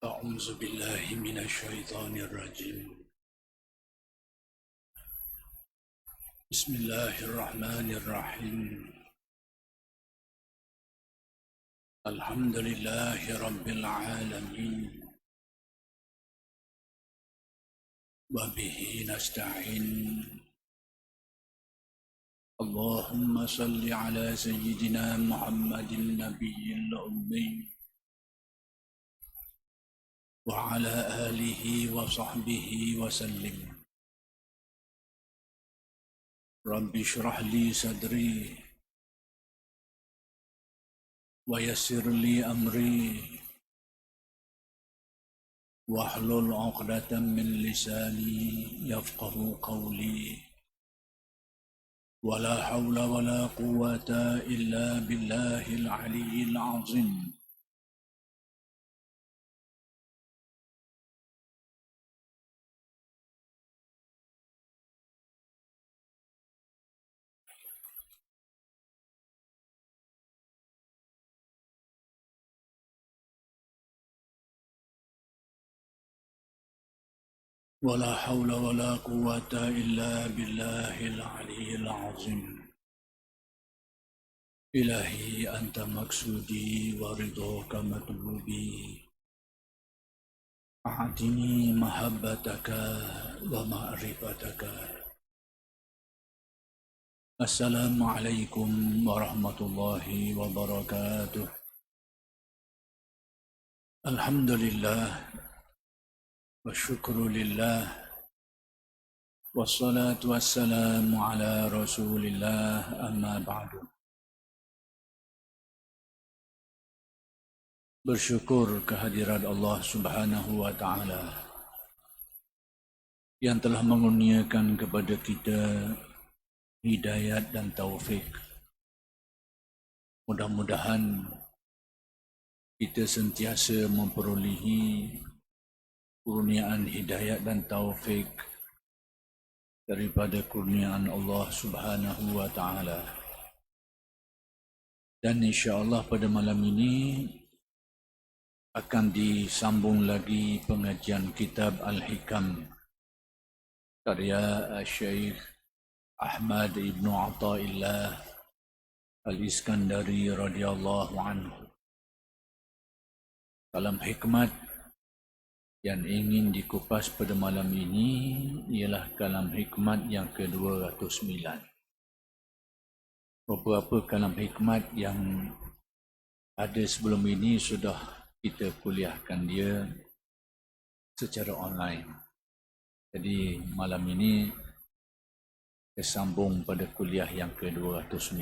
أعوذ بالله من الشيطان الرجيم. بسم الله الرحمن الرحيم. الحمد لله رب العالمين، وبه نستعين. اللهم صل على سيدنا محمد النبي الأمي وعلى آله وصحبه وسلم. رب اشرح لي صدري ويسر لي أمري واحلل عقدة من لساني يفقه قولي. ولا حول ولا قوة إلا بالله العلي العظيم. ولا حول ولا قوة إلا بالله العلي العظيم. إلهي أنت مقصودي ورضاك مطلوبي، أعطني محبتك ومعرفتك. السلام عليكم ورحمة الله وبركاته. الحمد لله والشكر لله والصلاة والسلام على رسول الله. أما بعد. Bersyukur kehadirat Allah Subhanahu wa Ta'ala yang telah mengurniakan kepada kita hidayat dan taufik. Mudah-mudahan kita sentiasa memperolehi kurniaan hidayat dan taufik daripada kurniaan Allah Subhanahu wa Ta'ala. Dan insya-Allah pada malam ini akan disambung lagi pengajian kitab Al-Hikam karya Syekh Ahmad Ibn Athaillah Al-Iskandari radhiyallahu anhu. Dalam hikmat yang ingin dikupas pada malam ini ialah kalam hikmat yang ke-209. Beberapa kalam hikmat yang ada sebelum ini sudah kita kuliahkan dia secara online. Jadi malam ini kesambung pada kuliah yang ke-209.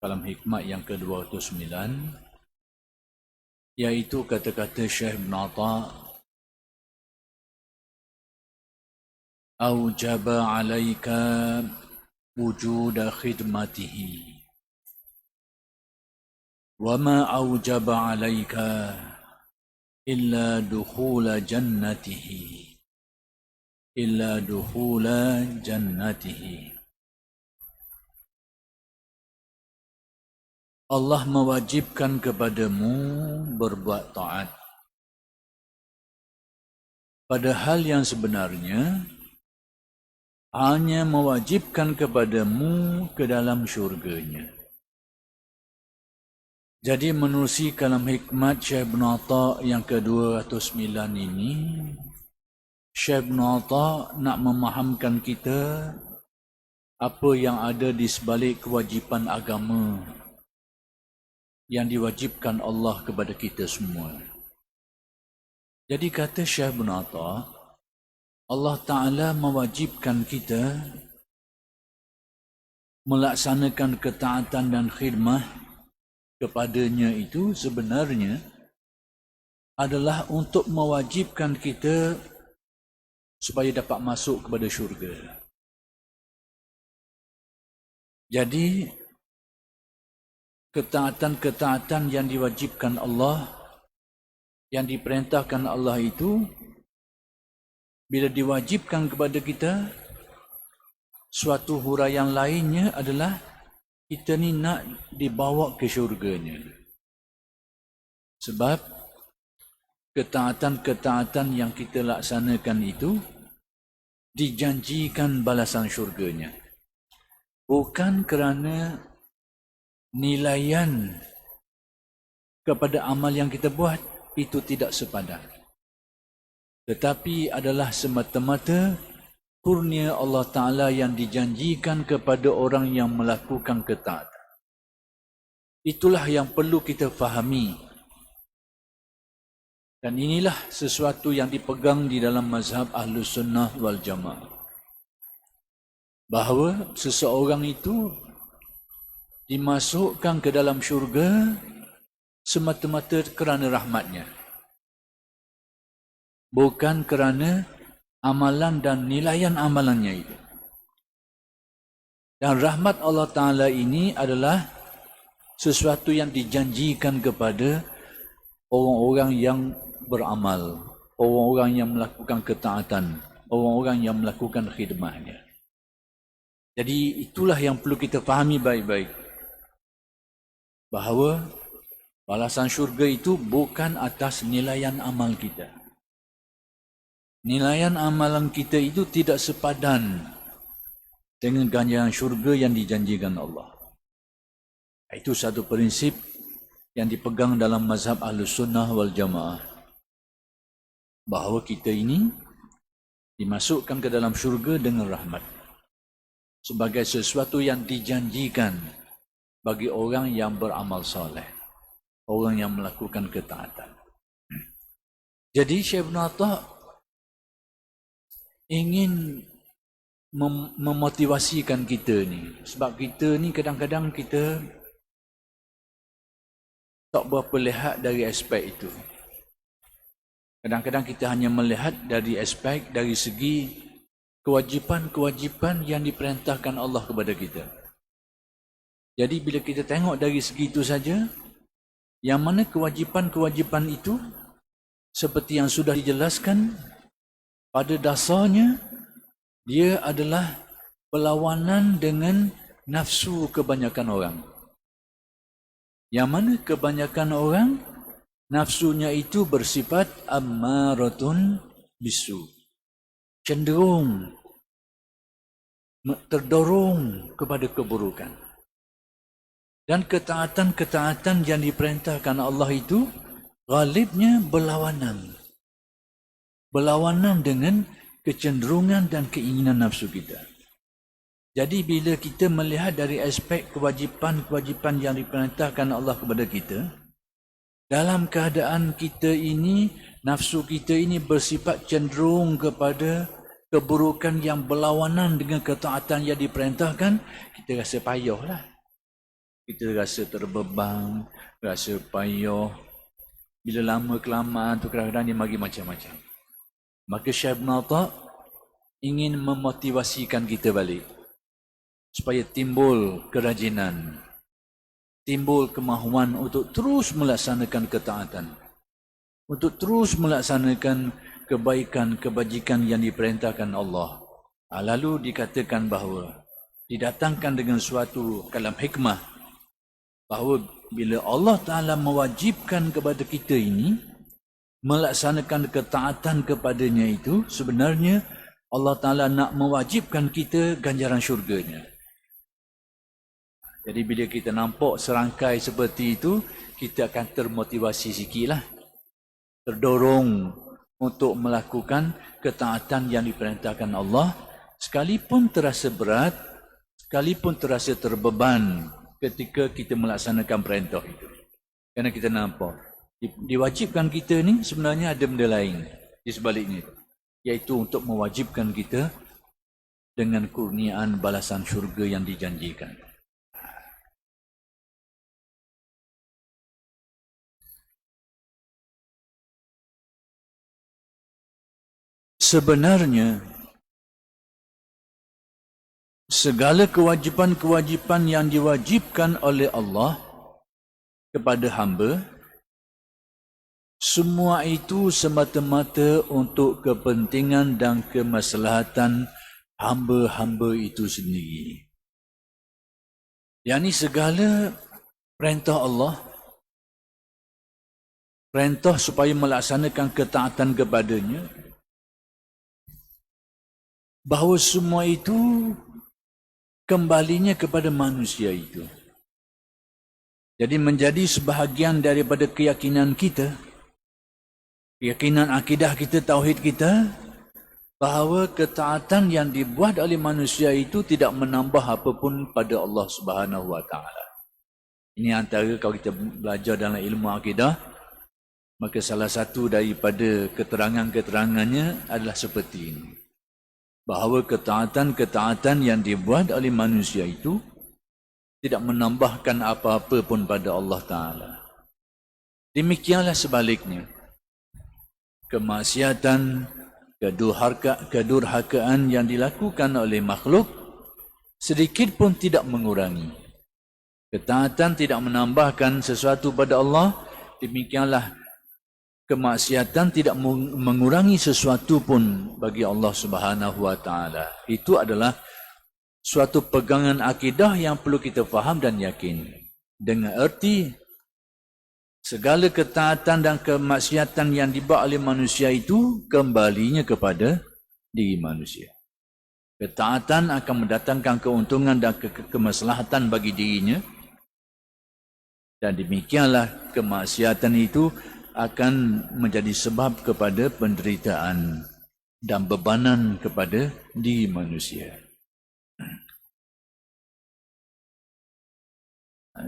Kalam hikmat yang ke-209 yaitu kata-kata Syekh Ibn Atha, "Aujaba 'alaika wujuda khidmatihi wa ma aujaba 'alaika illa dukhula jannatihi Allah mewajibkan kepadamu berbuat taat, padahal yang sebenarnya hanya mewajibkan kepadamu ke dalam syurganya." Jadi menerusi kalam hikmat Syekh Ibn Atha yang ke-209 ini, Syekh Ibn Atha nak memahamkan kita apa yang ada di sebalik kewajipan agama yang diwajibkan Allah kepada kita semua. Jadi kata Syekh Ibn Atha, Allah Ta'ala mewajibkan kita melaksanakan ketaatan dan khidmah kepadanya itu sebenarnya adalah untuk mewajibkan kita supaya dapat masuk kepada syurga. Jadi ketaatan-ketaatan yang diwajibkan Allah, yang diperintahkan Allah itu, bila diwajibkan kepada kita, suatu huraian lainnya adalah kita ni nak dibawa ke syurganya. Sebab ketaatan-ketaatan yang kita laksanakan itu dijanjikan balasan syurganya. Bukan kerana nilaian kepada amal yang kita buat itu tidak sepadan, tetapi adalah semata-mata kurnia Allah Ta'ala yang dijanjikan kepada orang yang melakukan ketaatan. Itulah yang perlu kita fahami. Dan inilah sesuatu yang dipegang di dalam mazhab Ahlus Sunnah wal Jamaah. Bahawa seseorang itu dimasukkan ke dalam syurga semata-mata kerana rahmatnya. Bukan kerana amalan dan nilaian amalannya itu. Dan rahmat Allah Ta'ala ini adalah sesuatu yang dijanjikan kepada orang-orang yang beramal, orang-orang yang melakukan ketaatan, orang-orang yang melakukan khidmatnya. Jadi itulah yang perlu kita fahami baik-baik. Bahawa balasan syurga itu bukan atas nilaian amal kita. Nilaian amalan kita itu tidak sepadan dengan ganjaran syurga yang dijanjikan Allah. Itu satu prinsip yang dipegang dalam mazhab Ahlus Sunnah wal Jamaah. Bahawa kita ini dimasukkan ke dalam syurga dengan rahmat. Sebagai sesuatu yang dijanjikan bagi orang yang beramal soleh. Orang yang melakukan ketaatan. Jadi Syekh Ibn Atta ingin memotivasikan kita ni. Sebab kita ni kadang-kadang kita tak berapa lihat dari aspek itu. Kadang-kadang kita hanya melihat dari aspek, dari segi kewajipan-kewajipan yang diperintahkan Allah kepada kita. Jadi bila kita tengok dari segi itu saja, yang mana kewajipan-kewajipan itu, seperti yang sudah dijelaskan, pada dasarnya, dia adalah berlawanan dengan nafsu kebanyakan orang. Yang mana kebanyakan orang, nafsunya itu bersifat ammaratun bisu. Cenderung, terdorong kepada keburukan. Dan ketaatan-ketaatan yang diperintahkan Allah itu, ghalibnya berlawanan. Berlawanan dengan kecenderungan dan keinginan nafsu kita. Jadi bila kita melihat dari aspek kewajipan-kewajipan yang diperintahkan Allah kepada kita, dalam keadaan kita ini, nafsu kita ini bersifat cenderung kepada keburukan yang berlawanan dengan ketaatan yang diperintahkan, kita rasa payahlah. Kita rasa terbeban, rasa payah. Bila lama-kelamaan tu kadang-kadang dia bagi macam-macam. Maka Syekh Ibn Atta ingin memotivasikan kita balik. Supaya timbul kerajinan, timbul kemahuan untuk terus melaksanakan ketaatan, untuk terus melaksanakan kebaikan, kebajikan yang diperintahkan Allah. Lalu dikatakan bahawa, didatangkan dengan suatu kalam hikmah, bahawa bila Allah Ta'ala mewajibkan kepada kita ini, melaksanakan ketaatan kepadanya itu, sebenarnya Allah Ta'ala nak mewajibkan kita ganjaran syurganya. Jadi bila kita nampak serangkai seperti itu, kita akan termotivasi sikitlah. Terdorong untuk melakukan ketaatan yang diperintahkan Allah, sekalipun terasa berat, sekalipun terasa terbeban ketika kita melaksanakan perintah itu. Kerana kita nampak, diwajibkan kita ni sebenarnya ada benda lain di sebaliknya, iaitu untuk mewajibkan kita dengan kurniaan balasan syurga yang dijanjikan. Sebenarnya, segala kewajipan-kewajipan yang diwajibkan oleh Allah kepada hamba, semua itu semata-mata untuk kepentingan dan kemaslahatan hamba-hamba itu sendiri. Yang ini segala perintah Allah perintah supaya melaksanakan ketaatan kepadanya, bahawa semua itu kembalinya kepada manusia itu. Jadi menjadi sebahagian daripada keyakinan kita, keyakinan akidah kita, tauhid kita, bahawa ketaatan yang dibuat oleh manusia itu tidak menambah apapun pada Allah Subhanahu Wa Taala. Ini antara kalau kita belajar dalam ilmu akidah, maka salah satu daripada keterangan-keterangannya adalah seperti ini. Bahawa ketaatan-ketaatan yang dibuat oleh manusia itu tidak menambahkan apa-apa pun pada Allah Ta'ala. Demikianlah sebaliknya. Kemaksiatan, kedurhakaan yang dilakukan oleh makhluk sedikit pun tidak mengurangi. Ketaatan tidak menambahkan sesuatu pada Allah, demikianlah kemaksiatan tidak mengurangi sesuatu pun bagi Allah Subhanahu Wa Taala. Itu adalah suatu pegangan akidah yang perlu kita faham dan yakin. Dengan erti segala ketaatan dan kemaksiatan yang dibuat oleh manusia itu kembalinya kepada diri manusia. Ketaatan akan mendatangkan keuntungan dan kemaslahatan bagi dirinya, dan demikianlah kemaksiatan itu akan menjadi sebab kepada penderitaan dan bebanan kepada diri manusia.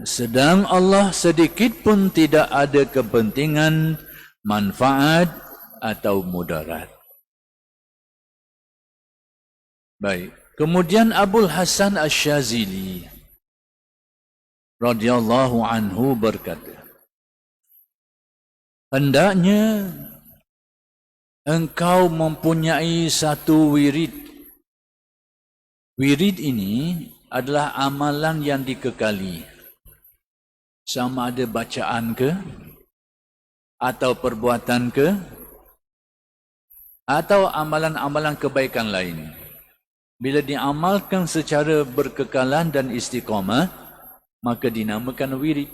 Sedang Allah sedikit pun tidak ada kepentingan, manfaat atau mudarat. Baik. Kemudian Abul Hasan Asy-Syadzili radhiyallahu anhu berkata, hendaknya engkau mempunyai satu wirid. Wirid ini adalah amalan yang dikekali. Sama ada bacaan ke, atau perbuatan ke, atau amalan-amalan kebaikan lain. Bila diamalkan secara berkekalan dan istiqamah, maka dinamakan wirid.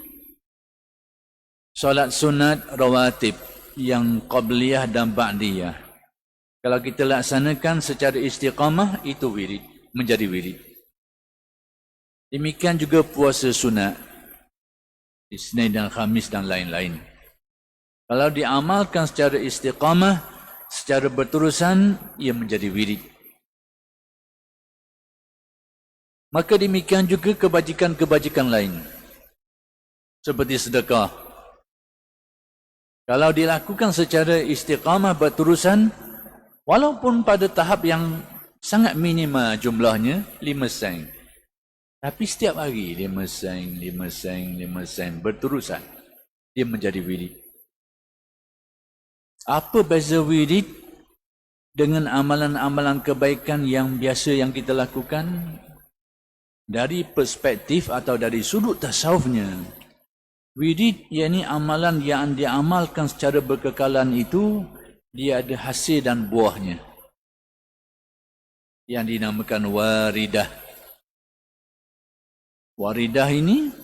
Solat sunat rawatib yang qabliyah dan ba'diyah, kalau kita laksanakan secara istiqamah, itu wirid, menjadi wirid. Demikian juga puasa sunat, Isnin dan Khamis dan lain-lain. Kalau diamalkan secara istiqamah, secara berterusan, ia menjadi wirid. Maka demikian juga kebajikan-kebajikan lain, seperti sedekah. Kalau dilakukan secara istiqamah berterusan, walaupun pada tahap yang sangat minima jumlahnya, 5 sen. Tapi setiap hari 5 sen, 5 sen, 5 sen berterusan, dia menjadi wirid. Apa beza wirid dengan amalan-amalan kebaikan yang biasa yang kita lakukan? Dari perspektif atau dari sudut tasawufnya, wirid yakni amalan yang diamalkan secara berkekalan itu, dia ada hasil dan buahnya, yang dinamakan waridah. Waridah ini,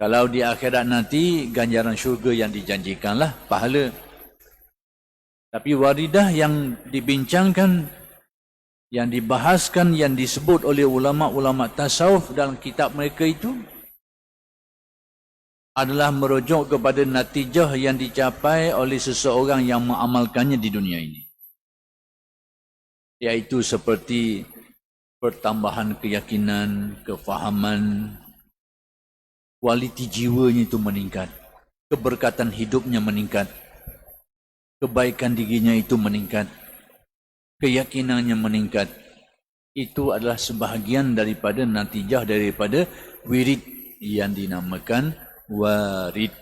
kalau di akhirat nanti, ganjaran syurga yang dijanjikanlah, pahala. Tapi waridah yang dibincangkan, yang dibahaskan, yang disebut oleh ulama-ulama tasawuf dalam kitab mereka itu, adalah merujuk kepada natijah yang dicapai oleh seseorang yang mengamalkannya di dunia ini. Iaitu seperti pertambahan keyakinan, kefahaman, kualiti jiwanya itu meningkat, keberkatan hidupnya meningkat, kebaikan dirinya itu meningkat, keyakinannya meningkat. Itu adalah sebahagian daripada natijah daripada wirid yang dinamakan warid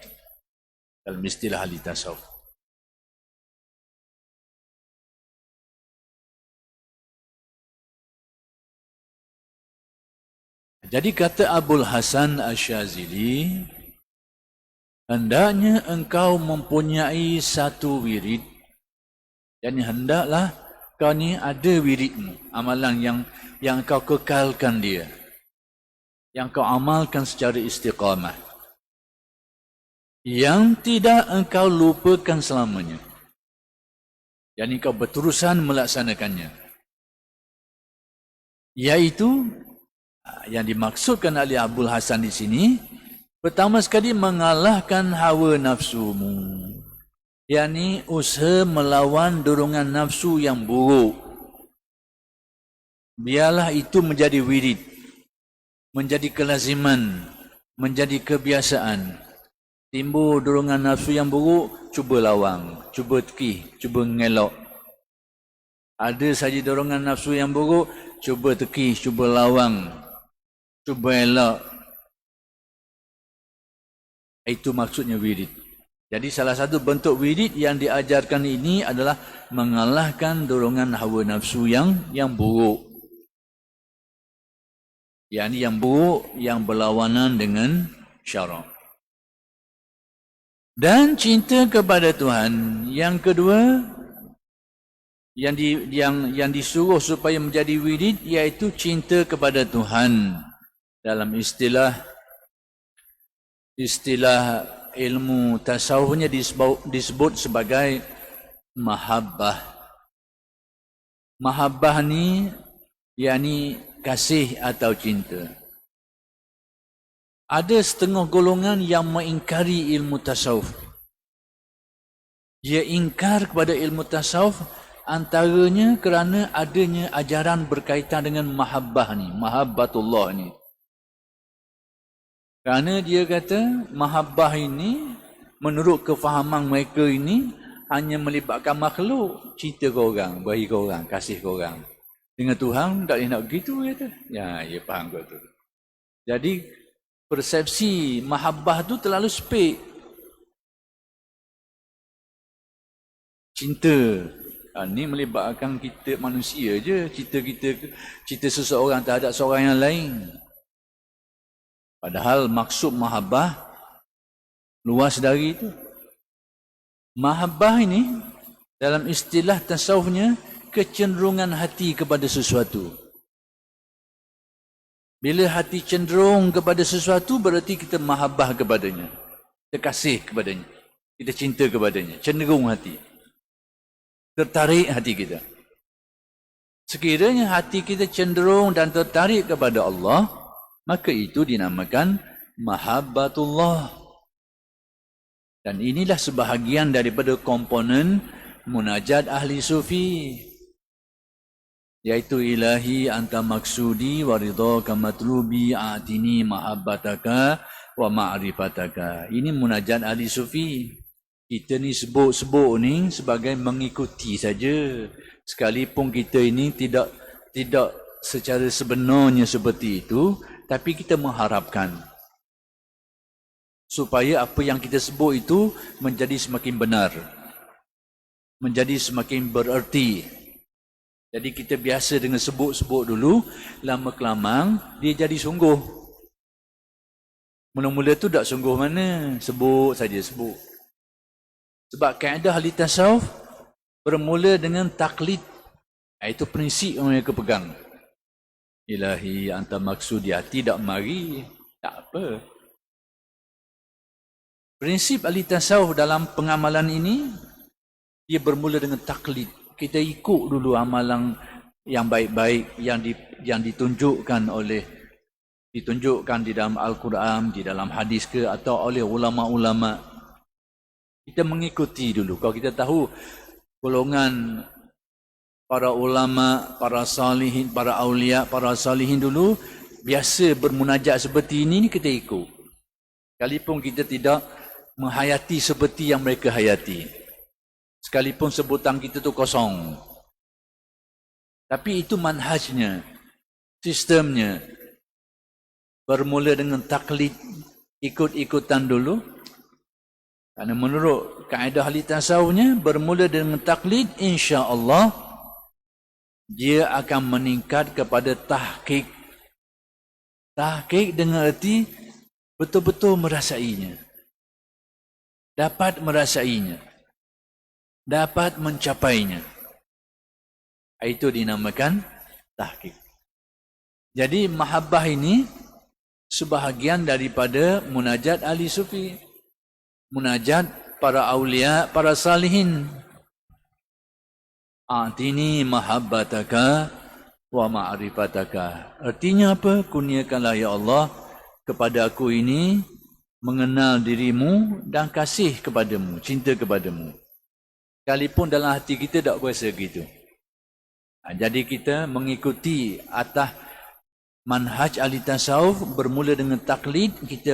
dalam istilah ahli tasawuf. Jadi kata Abul Hasan Asy-Syadzili, hendaknya engkau mempunyai satu wirid. Yani hendaklah kau ni ada wiridmu, amalan yang kau kekalkan dia, yang kau amalkan secara istiqamah. yang tidak engkau lupakan selamanya. Yani kau berterusan melaksanakannya. Yaitu yang dimaksudkan oleh Abdul Hasan di sini, pertama sekali mengalahkan hawa nafsumu. Yani usaha melawan dorongan nafsu yang buruk. Biarlah itu menjadi wirid, menjadi kelaziman, menjadi kebiasaan. Timbul dorongan nafsu yang buruk, cuba lawang, cuba tekih, cuba ngelak. Ada saja dorongan nafsu yang buruk, cuba tekih, cuba lawang, cuba elak. Itu maksudnya wirid. Jadi salah satu bentuk wirid yang diajarkan ini adalah mengalahkan dorongan hawa nafsu yang buruk. Yang buruk yang berlawanan dengan syarak. Dan cinta kepada Tuhan. Yang kedua, yang disuruh supaya menjadi wirid, iaitu cinta kepada Tuhan. Dalam istilah ilmu tasawufnya disebut sebagai mahabbah. Mahabbah ni yakni kasih atau cinta. Ada setengah golongan yang mengingkari ilmu tasawuf. Dia ingkar kepada ilmu tasawuf antaranya kerana adanya ajaran berkaitan dengan mahabbah ni, mahabbatullah ni. Kerana dia kata mahabbah ini menurut kefahaman mereka ini hanya melibatkan makhluk, cinta ke orang, bagi ke orang, kasih ke orang. Dengan Tuhan tak boleh nak begitu kata. Ya, dia faham kau tu. Jadi persepsi mahabbah tu terlalu sepik. Cinta ni melibatkan kita manusia je, cinta seseorang terhadap seorang yang lain. Padahal maksud mahabbah luas dari itu. Mahabbah ini dalam istilah tasawufnya kecenderungan hati kepada sesuatu. Bila hati cenderung kepada sesuatu berarti kita mahabbah kepadanya. Kita kasih kepadanya. Kita cinta kepadanya. Cenderung hati. Tertarik hati kita. Sekiranya hati kita cenderung dan tertarik kepada Allah, maka itu dinamakan mahabbatullah. Dan inilah sebahagian daripada komponen munajat ahli sufi. Yaitu ilahi anta maksudi wa ridhaka matlubi atini mahabbataka wa ma'rifataka. Ini munajat ahli sufi. Kita ni sebut-sebut ni sebagai mengikuti saja. Sekalipun kita ini tidak secara sebenarnya seperti itu, tapi kita mengharapkan supaya apa yang kita sebut itu menjadi semakin benar, menjadi semakin bererti. Jadi kita biasa dengan sebut-sebut dulu, lama-kelamaan dia jadi sungguh. Mula-mula tu tak sungguh mana, sebut saja sebut. Sebab kaedah ahli tasawuf bermula dengan taklid. Itu prinsip yang mereka pegang. Ilahi anta maksudi, tidak mari, tak apa. Prinsip ahli tasawuf dalam pengamalan ini, dia bermula dengan taklid. Kita ikut dulu amalan yang baik-baik yang ditunjukkan di dalam Al-Quran, di dalam hadis ke, atau oleh ulama-ulama. Kita mengikuti dulu. Kalau kita tahu golongan para ulama, para salihin, para awliya, para salihin dulu biasa bermunajat seperti ini, kita ikut. Sekalipun kita tidak menghayati seperti yang mereka hayati. Sekalipun sebutan kita tu kosong. Tapi itu manhajnya, sistemnya. Bermula dengan taklid, ikut-ikutan dulu. Kerana menurut kaedah ahli tasawufnya, bermula dengan taklid, insya-Allah dia akan meningkat kepada tahqiq. Tahqiq dengan erti betul-betul merasainya. Dapat merasainya. Dapat mencapainya. Itu dinamakan tahqiq. Jadi mahabbah ini sebahagian daripada munajat ahli sufi. munajat para awliya, para salihin. A'tini mahabbataka wa ma'rifataka. Artinya apa? Kurniakanlah ya Allah kepada aku ini mengenal dirimu dan kasih kepadamu, cinta kepadamu. Sekalipun dalam hati kita tak berasa gitu. Jadi kita mengikuti atas manhaj ahli tasawuf, bermula dengan taklid, kita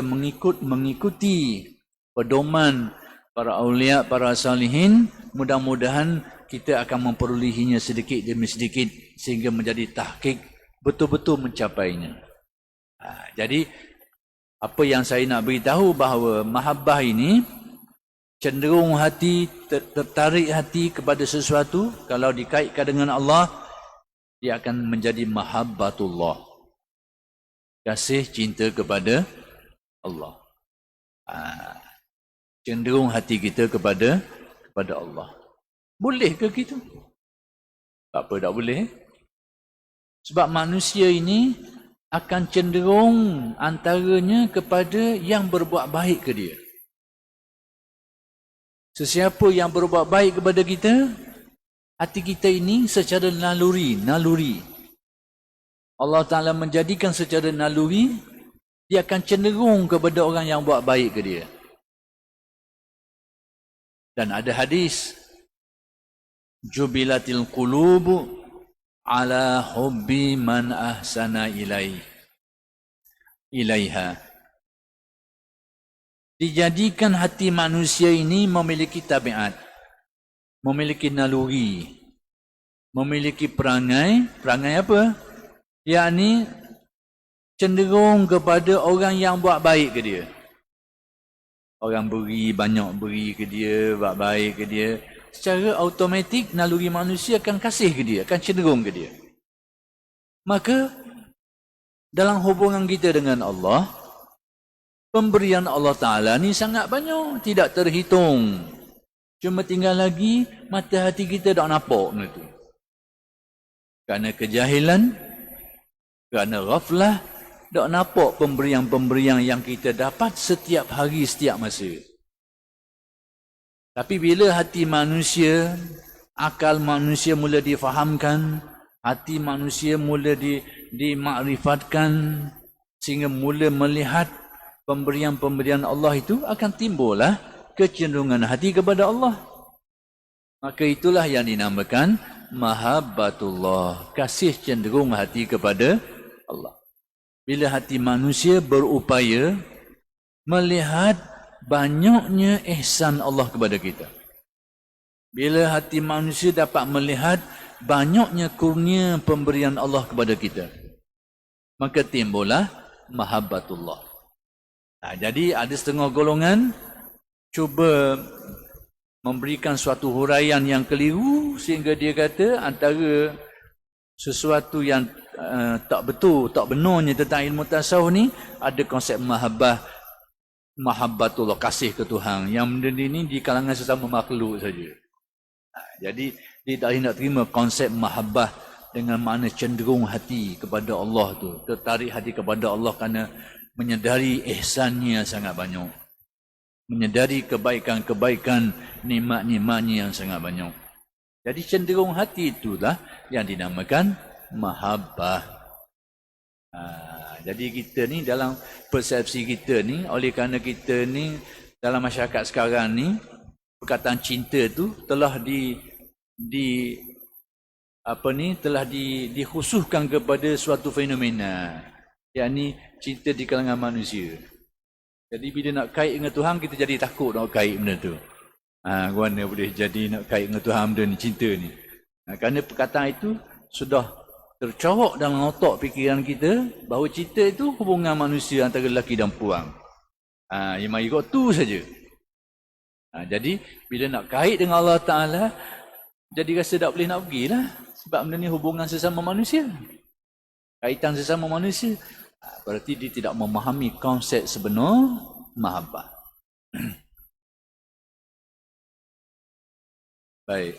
mengikuti pedoman para awliya, para salihin. Mudah-mudahan kita akan memperolehinya sedikit demi sedikit sehingga menjadi tahqiq, betul-betul mencapainya. Jadi apa yang saya nak beritahu bahawa mahabbah ini cenderung hati, tertarik hati kepada sesuatu. Kalau dikaitkan dengan Allah, dia akan menjadi mahabbatullah, kasih cinta kepada Allah. Cenderung hati kita kepada Allah. Boleh ke gitu? Tak apa, tak boleh. Sebab manusia ini akan cenderung antaranya kepada yang berbuat baik ke dia. Sesiapa yang berbuat baik kepada kita, hati kita ini secara naluri. Allah Ta'ala menjadikan secara naluri, dia akan cenderung kepada orang yang buat baik ke dia. Dan ada hadis, jubilatil qulubu ala hubbi man ahsana ilaiha. Dijadikan hati manusia ini memiliki tabiat, memiliki naluri, memiliki perangai apa? Yakni cenderung kepada orang yang buat baik ke dia. Orang banyak beri ke dia, buat baik ke dia, secara automatik naluri manusia akan kasih ke dia, akan cenderung ke dia. Maka dalam hubungan kita dengan Allah, pemberian Allah Ta'ala ni sangat banyak, tidak terhitung. Cuma tinggal lagi mata hati kita tak nampak benda tu. Kerana kejahilan, kerana ghaflah, tak nampak pemberian-pemberian yang kita dapat setiap hari, setiap masa. Tapi bila hati manusia, akal manusia mula difahamkan, hati manusia mula dimakrifatkan, sehingga mula melihat pemberian-pemberian Allah itu, akan timbullah kecenderungan hati kepada Allah. Maka itulah yang dinamakan mahabbatullah, kasih cenderung hati kepada Allah. Bila hati manusia berupaya melihat banyaknya ihsan Allah kepada kita, bila hati manusia dapat melihat banyaknya kurnia pemberian Allah kepada kita, maka timbullah mahabbatullah. Jadi ada setengah golongan cuba memberikan suatu huraian yang keliru, sehingga dia kata antara sesuatu yang tak betul, tak benarnya tentang ilmu tasawuf ni, ada konsep mahabbatullah, kasih ke Tuhan. Yang benda ni di kalangan sesama makhluk saja. Jadi dia tak nak terima konsep mahabbah dengan makna cenderung hati kepada Allah tu, tertarik hati kepada Allah kerana menyedari ihsannya sangat banyak, menyedari kebaikan-kebaikan, nikmat-nikmatnya yang sangat banyak. Jadi cenderung hati itulah yang dinamakan mahabbah. Jadi kita ni dalam persepsi kita ni, oleh kerana kita ni dalam masyarakat sekarang ni, perkataan cinta tu telah dikhususkan kepada suatu fenomena, yakni cinta di kalangan manusia. Jadi bila nak kait dengan Tuhan, kita jadi takut nak kait benda tu. Mana boleh jadi nak kait dengan Tuhan benda ni, cinta ni. Kerana perkataan itu sudah tercorok dalam otak fikiran kita bahawa cinta itu hubungan manusia antara lelaki dan perempuan. Yang mari kau tu saja. Jadi bila nak kait dengan Allah Ta'ala, jadi rasa tak boleh nak pergilah. Sebab benda ni hubungan sesama manusia, kaitan sesama manusia. Berarti dia tidak memahami konsep sebenar mahabbah. Baik.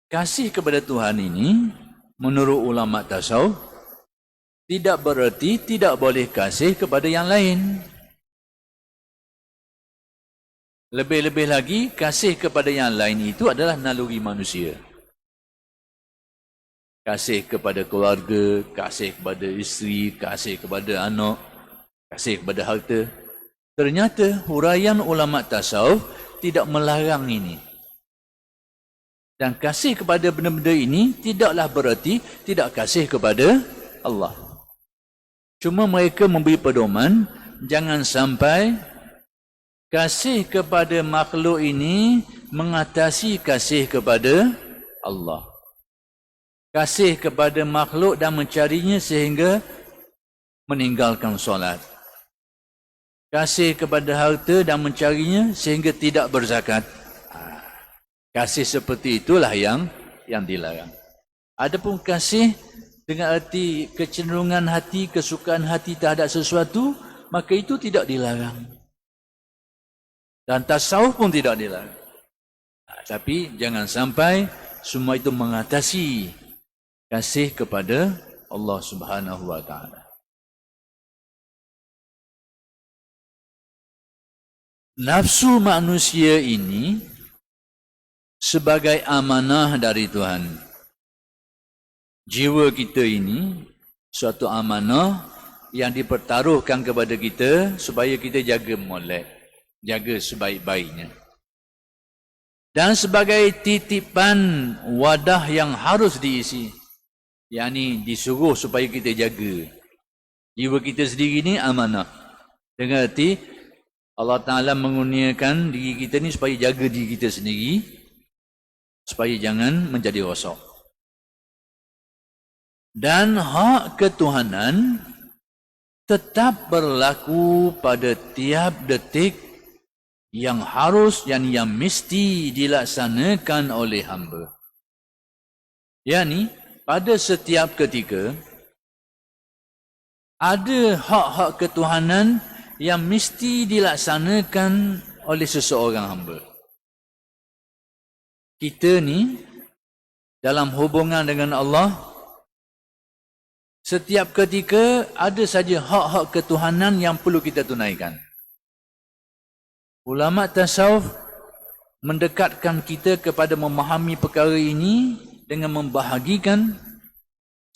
Kasih kepada Tuhan ini, menurut ulama tasawuf, tidak bererti tidak boleh kasih kepada yang lain. Lebih-lebih lagi, kasih kepada yang lain itu adalah naluri manusia. Kasih kepada keluarga, kasih kepada isteri, kasih kepada anak, kasih kepada harta. Ternyata huraian ulama tasawuf tidak melarang ini. Dan kasih kepada benda-benda ini tidaklah berarti tidak kasih kepada Allah. Cuma mereka memberi pedoman, jangan sampai kasih kepada makhluk ini mengatasi kasih kepada Allah. Kasih kepada makhluk dan mencarinya sehingga meninggalkan solat. Kasih kepada harta dan mencarinya sehingga tidak berzakat. Kasih seperti itulah yang dilarang. Adapun kasih dengan arti kecenderungan hati, kesukaan hati terhadap sesuatu, maka itu tidak dilarang. Dan tasawuf pun tidak dilarang. Tapi jangan sampai semua itu mengatasi kasih kepada Allah Subhanahu wa taala. Nafsu manusia ini sebagai amanah dari Tuhan. Jiwa kita ini suatu amanah yang dipertaruhkan kepada kita supaya kita jaga molek, jaga sebaik-baiknya. Dan sebagai titipan wadah yang harus diisi, yakni disuruh supaya kita jaga. Jiwa kita sendiri ni amanah. Dengan arti Allah Ta'ala mengurniakan diri kita ni supaya jaga diri kita sendiri, supaya jangan menjadi rosak. Dan hak ketuhanan tetap berlaku pada tiap detik yang harus yang mesti dilaksanakan oleh hamba. Yani pada setiap ketika ada hak-hak ketuhanan yang mesti dilaksanakan oleh seseorang hamba. Kita ni dalam hubungan dengan Allah, setiap ketika ada saja hak-hak ketuhanan yang perlu kita tunaikan. Ulama tasawuf mendekatkan kita kepada memahami perkara ini dengan membahagikan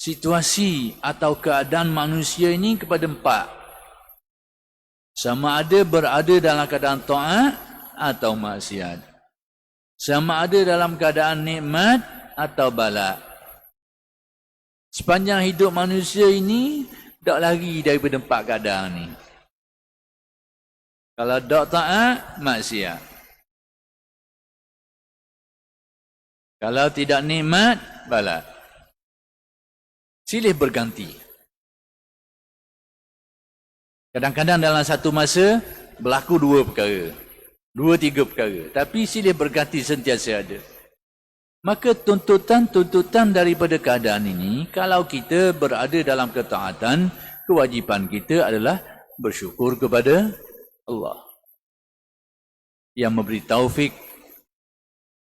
situasi atau keadaan manusia ini kepada empat. Sama ada berada dalam keadaan taat atau maksiat. Sama ada dalam keadaan nikmat atau bala. Sepanjang hidup manusia ini tak lari daripada empat keadaan ni. Kalau tak taat, maksiat. Kalau tidak nikmat, bala. Silih berganti. Kadang-kadang dalam satu masa berlaku dua perkara, dua tiga perkara, tapi silih berganti sentiasa ada. Maka tuntutan daripada keadaan ini, kalau kita berada dalam ketaatan, kewajipan kita adalah bersyukur kepada Allah yang memberi taufik,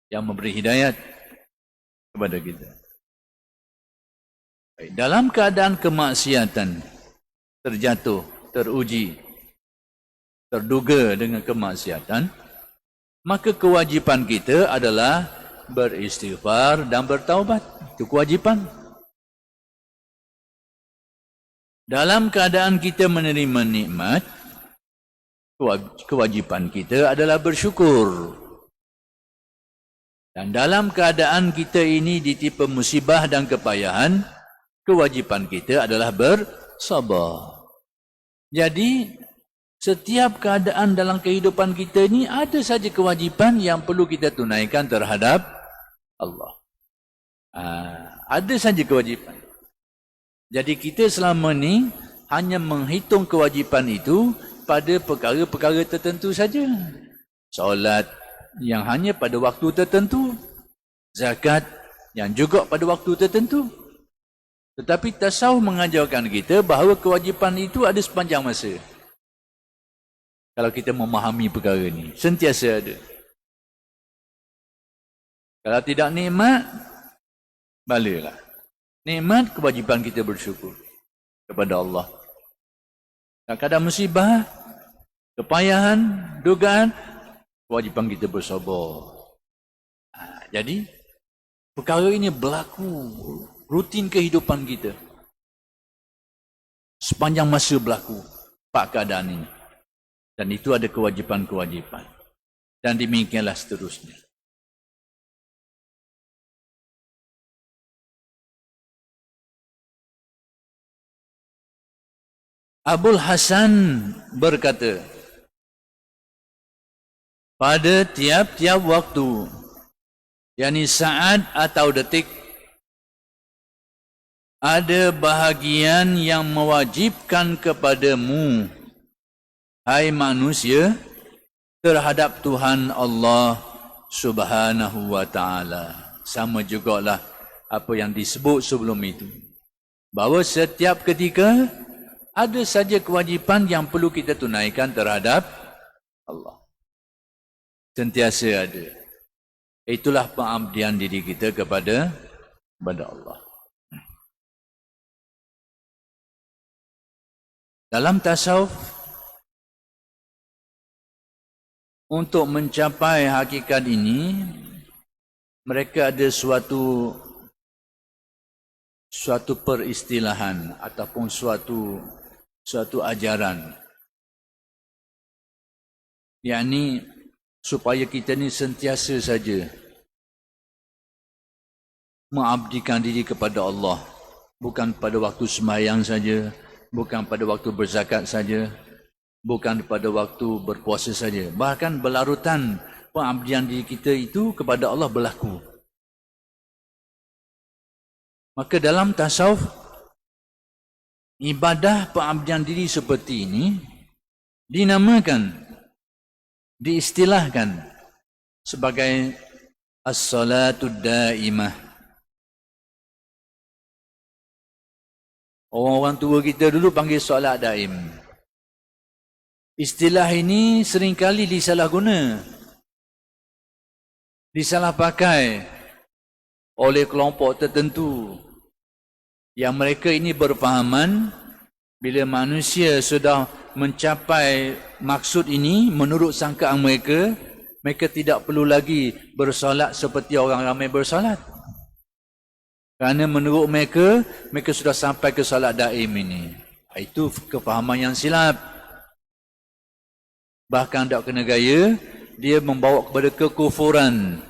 yang memberi hidayat kepada kita. Dalam keadaan kemaksiatan, terjatuh, teruji, terduga dengan kemaksiatan, maka kewajipan kita adalah beristighfar dan bertaubat. Itu kewajipan. Dalam keadaan kita menerima nikmat, kewajipan kita adalah bersyukur. Dan dalam keadaan kita ini ditimpa musibah dan kepayahan, kewajipan kita adalah bersabar. Jadi, setiap keadaan dalam kehidupan kita ini ada saja kewajipan yang perlu kita tunaikan terhadap Allah. Ada saja kewajipan. Jadi kita selama ni hanya menghitung kewajipan itu pada perkara-perkara tertentu saja. Solat yang hanya pada waktu tertentu. Zakat yang juga pada waktu tertentu. Tetapi tasawuf mengajarkan kita bahawa kewajipan itu ada sepanjang masa. Kalau kita memahami perkara ini, sentiasa ada. Kalau tidak nikmat, balalah. Nikmat, kewajipan kita bersyukur kepada Allah. Kadang-kadang musibah, kepayahan, dugaan, kewajipan kita bersabar. Jadi perkara ini berlaku rutin kehidupan kita. Sepanjang masa berlaku keadaan ini. Dan itu ada kewajipan-kewajipan. Dan demikianlah seterusnya. Abul Hasan berkata, pada tiap-tiap waktu, yakni saat atau detik, ada bahagian yang mewajibkan kepadamu, hai manusia, terhadap Tuhan Allah Subhanahu wa ta'ala. Sama jugalah apa yang disebut sebelum itu. Bahawa setiap ketika ada saja kewajipan yang perlu kita tunaikan terhadap Allah. Sentiasa ada. Itulah pengabdian diri kita kepada Allah. Dalam tasawuf, untuk mencapai hakikat ini, mereka ada suatu peristilahan ataupun suatu ajaran, yakni supaya kita ni sentiasa saja mengabdikan diri kepada Allah, bukan pada waktu sembahyang saja, bukan pada waktu berzakat saja, bukan pada waktu berpuasa saja, bahkan berlarutan pengabdian diri kita itu kepada Allah berlaku. Maka dalam tasawuf, ibadah pengabdian diri seperti ini dinamakan, diistilahkan sebagai as-salatud daimah. Orang-orang tua kita dulu panggil solat daim. Istilah ini seringkali disalahguna, disalah pakai oleh kelompok tertentu yang mereka ini berfahaman bila manusia sudah mencapai maksud ini menurut sangkaan mereka, mereka tidak perlu lagi bersolat seperti orang ramai bersolat. Kerana menurut mereka, mereka sudah sampai ke solat daim ini. Itu kefahaman yang silap. Bahkan tak kena gaya, dia membawa kepada kekufuran.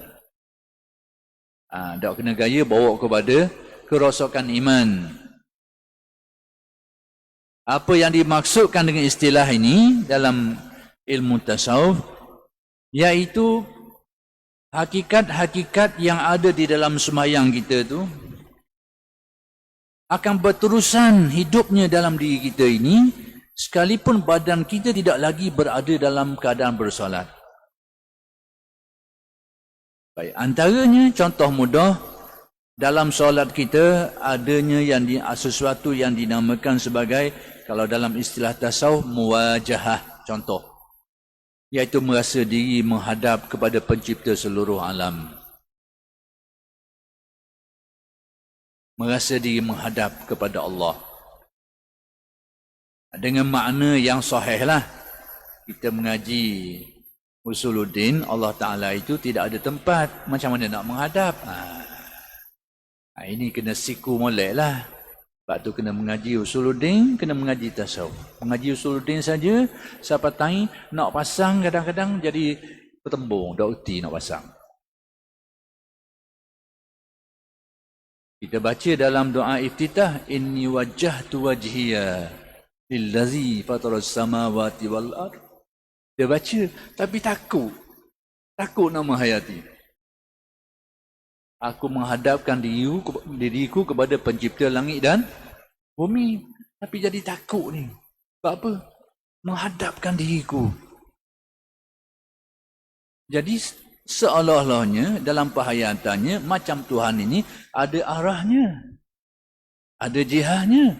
Tak kena gaya, bawa kepada kerosakan iman. Apa yang dimaksudkan dengan istilah ini dalam ilmu tasawuf, iaitu hakikat-hakikat yang ada di dalam sembahyang kita tu akan berterusan hidupnya dalam diri kita ini, sekalipun badan kita tidak lagi berada dalam keadaan bersolat. Baik, antaranya contoh mudah, dalam solat kita adanya sesuatu yang dinamakan sebagai, kalau dalam istilah tasawuf, muwajahah, contoh, iaitu merasa diri menghadap kepada pencipta seluruh alam. Merasa diri menghadap kepada Allah. Dengan makna yang sahih lah. Kita mengaji Usuluddin, Allah Ta'ala itu tidak ada tempat. Macam mana nak menghadap? Ini kena siku molek lah. Sebab tu kena mengaji Usuluddin, kena mengaji tasawuf. Mengaji Usuluddin saja, siapa tanya nak pasang kadang-kadang jadi petembung, dah uti nak pasang. Kita baca dalam doa iftitah, inni wajjahtu wajhiya lillazi fataras samawati wal ard. Dia baca tapi takut nak menghayati. Aku menghadapkan diriku kepada pencipta langit dan bumi, tapi jadi takut ni. Sebab apa? Menghadapkan diriku. Jadi seolah-olahnya dalam perhayatannya macam Tuhan ini ada arahnya, ada jihahnya.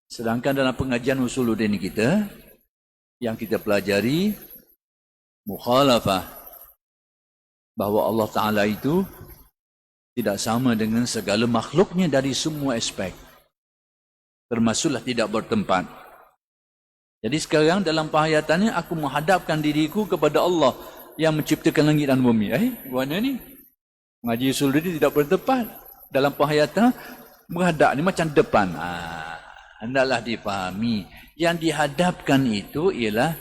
Sedangkan dalam pengajian Usuluddin kita yang kita pelajari mukhalafah, bahawa Allah Ta'ala itu tidak sama dengan segala makhluknya dari semua aspek, termasuklah tidak bertempat. Jadi sekarang dalam perhayatannya aku menghadapkan diriku kepada Allah. yang menciptakan langit dan bumi. Mana ni? Ngaji Usuluddin tidak bertepat. Dalam penghayatan menghadap ni macam depan. Hendaklah dipahami. Yang dihadapkan itu ialah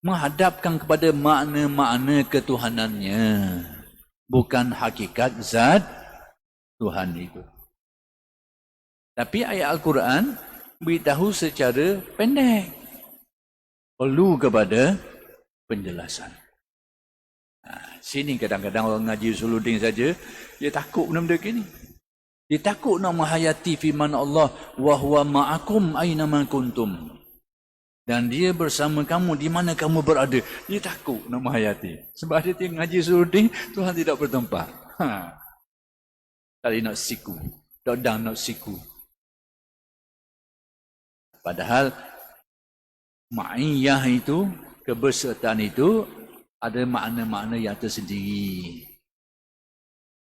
menghadapkan kepada makna-makna ketuhanannya. Bukan hakikat zat Tuhan itu. Tapi ayat Al-Quran beritahu secara pendek. Perlu kepada penjelasan. Sini kadang-kadang orang ngaji Usuluddin saja, dia takut benda-benda gini. Dia takut nak menghayati firman Allah, wa huwa ma'akum aina ma kuntum. Dan dia bersama kamu di mana kamu berada. Dia takut nak menghayati. Sebab dia tengok ngaji Usuluddin, Tuhan tidak bertempat. Tadi nak siku, dodang nak siku. Padahal ma'iyah itu, kebersertaan itu ada makna-makna yang tersendiri.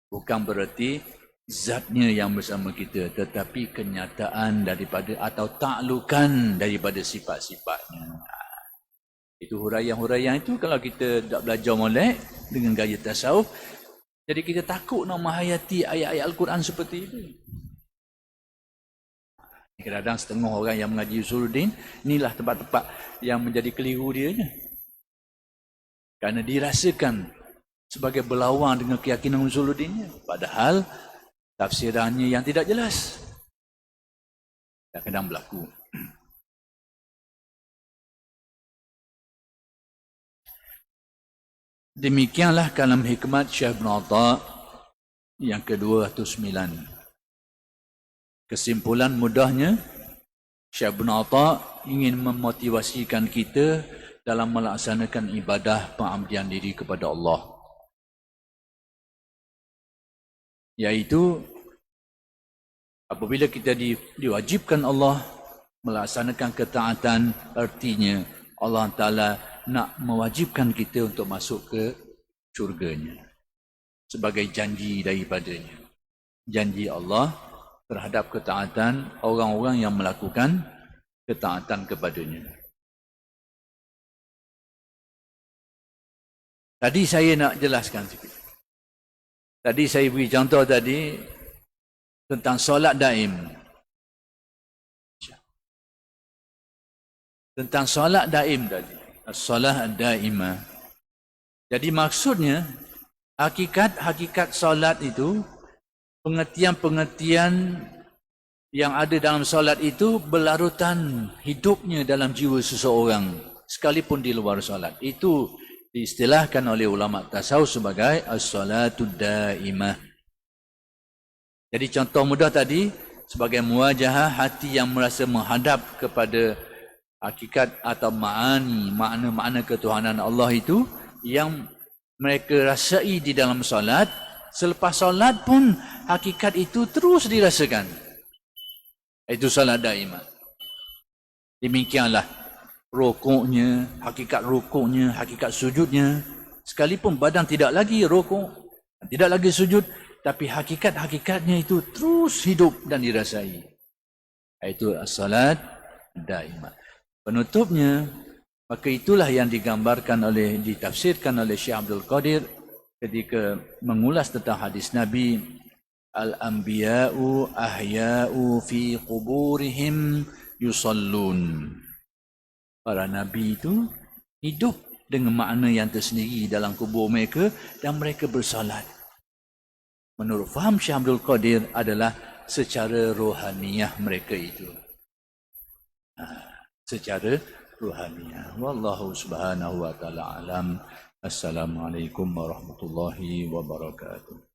Bukan berarti zatnya yang bersama kita, tetapi kenyataan daripada atau taklukan daripada sifat-sifatnya. Itu huraian-huraian itu kalau kita tak belajar molek dengan gaya tasawuf, jadi kita takut nak menghayati ayat-ayat Al-Quran seperti itu. Kadang-kadang setengah orang yang mengaji Usuluddin, inilah tempat-tempat yang menjadi keliru dia. Kerana dirasakan sebagai berlawan dengan keyakinan Usuluddinnya. Padahal tafsirannya yang tidak jelas. Kadang-kadang berlaku. Demikianlah kalam hikmat Syekh Ibn Atta yang ke-209. Kesimpulan mudahnya, Syekh Ibn Atta ingin memotivasikan kita dalam melaksanakan ibadah pengabdian diri kepada Allah. Yaitu, apabila kita diwajibkan Allah melaksanakan ketaatan, artinya Allah Ta'ala nak mewajibkan kita untuk masuk ke syurganya. Sebagai janji daripadanya. Janji Allah terhadap ketaatan orang-orang yang melakukan ketaatan kepadanya. Tadi saya nak jelaskan sikit. Tadi saya beri contoh tadi tentang solat daim. Tentang solat daim tadi. As-solat daimah. Jadi maksudnya, hakikat solat itu, pengertian-pengertian yang ada dalam solat itu berlarutan hidupnya dalam jiwa seseorang, sekalipun di luar solat. Itu diistilahkan oleh ulama tasawuf sebagai as-salatud daimah. Jadi contoh mudah tadi, sebagai muwajahah hati yang merasa menghadap kepada hakikat atau makna-makna ketuhanan Allah itu yang mereka rasai di dalam solat. Selepas solat pun hakikat itu terus dirasakan. Itu solat daimah. Demikianlah rukuknya, hakikat rukuknya, hakikat sujudnya. Sekalipun badan tidak lagi rukuk, tidak lagi sujud, tapi hakikat-hakikatnya itu terus hidup dan dirasai. Itu as-salat daimah. Penutupnya, maka itulah yang ditafsirkan oleh Syekh Abdul Qadir ketika mengulas tentang hadis Nabi, al-anbiya'u ahya'u fi quburihim yusallun. Para nabi itu hidup dengan makna yang tersendiri dalam kubur mereka dan mereka bersolat. Menurut faham Syekh Abdul Qadir adalah secara rohaniyah mereka itu. Secara rohaniyah. Wallahu subhanahu wa ta'ala alam. Assalamualaikum warahmatullahi wabarakatuh.